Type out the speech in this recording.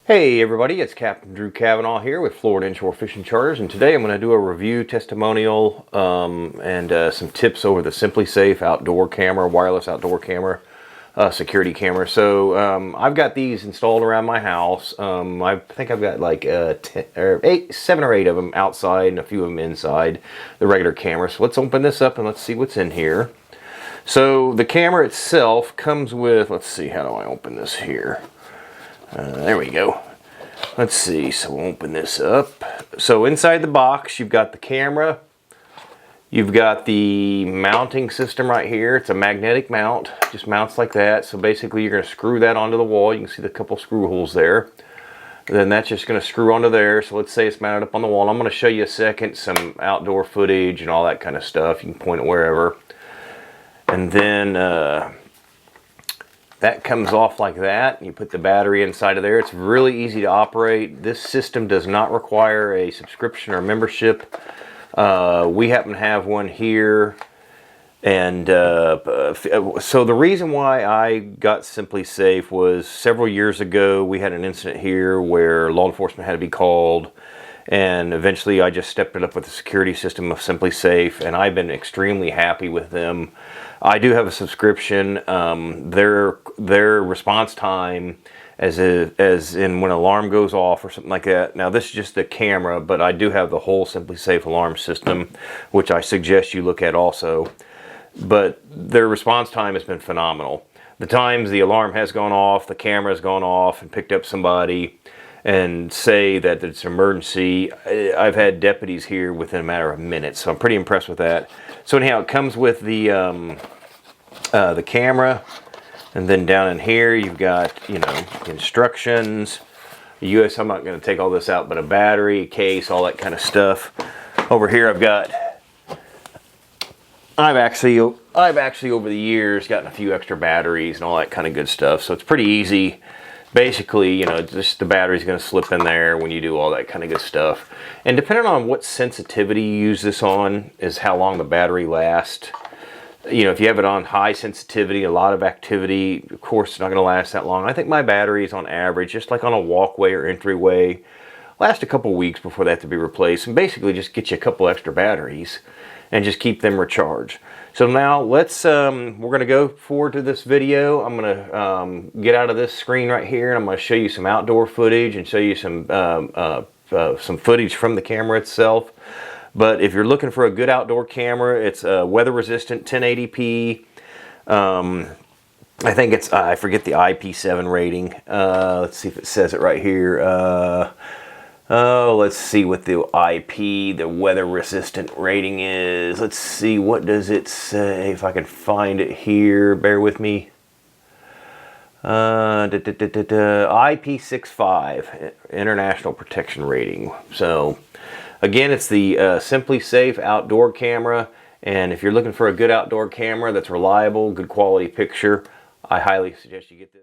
Hey everybody, it's Captain Drew Cavanaugh here with Florida Inshore Fishing Charters, and today I'm going to do a review testimonial and some tips over the SimpliSafe outdoor camera, wireless outdoor camera, security camera. So I've got these installed around my house. I think I've got like 7 or 8 of them outside and a few of them inside the regular camera. So let's open this up and let's see what's in here. So the camera itself comes with, let's see, how do I open this here? There we go. Let's see, so we'll open this up. So inside the box, you've got the camera. You've got the mounting system right here. It's a magnetic mount, just mounts like that. So basically you're going to screw that onto the wall. You can see the couple screw holes there. Then that's just going to screw onto there. So let's say it's mounted up on the wall. I'm going to show you a second some outdoor footage and all that kind of stuff. You can point it wherever. And then that comes off like that. You put the battery inside of there. It's really easy to operate. This system does not require a subscription or membership. We happen to have one here. And so the reason why I got SimpliSafe was several years ago we had an incident here where law enforcement had to be called. And eventually I just stepped it up with the security system of SimpliSafe, and I've been extremely happy with them. I do have a subscription. Their response time, as in when an alarm goes off or something like that. Now this is just the camera, but I do have the whole SimpliSafe alarm system, which I suggest you look at also. But their response time has been phenomenal. The times the alarm has gone off, the camera has gone off and picked up somebody, and say that it's an emergency, I've had deputies here within a matter of minutes, so I'm pretty impressed with that. So anyhow, it comes with the camera, and then down in here you've got, you know, instructions, I'm not going to take all this out, but a battery, a case, all that kind of stuff. Over here I've actually over the years gotten a few extra batteries and all that kind of good stuff, so it's pretty easy. Basically, you know, just the battery's going to slip in there when you do all that kind of good stuff. And depending on what sensitivity you use this on is how long the battery lasts. You know, if you have it on high sensitivity, a lot of activity, of course it's not going to last that long. I think my batteries on average, just like on a walkway or entryway, last a couple weeks before they have to be replaced. And basically just get you a couple extra batteries and just keep them recharged. So now let's, we're going to go forward to this video. I'm going to get out of this screen right here, and I'm going to show you some outdoor footage and show you some footage from the camera itself. But if you're looking for a good outdoor camera, it's weather resistant, 1080p. I think it's, I forget the IP7 rating. Let's see if it says it right here. Oh, let's see what the IP, the weather resistant rating is. Let's see, what does it say? If I can find it here, bear with me. IP65, International Protection Rating. So, again, it's the SimpliSafe outdoor camera. And if you're looking for a good outdoor camera that's reliable, good quality picture, I highly suggest you get this.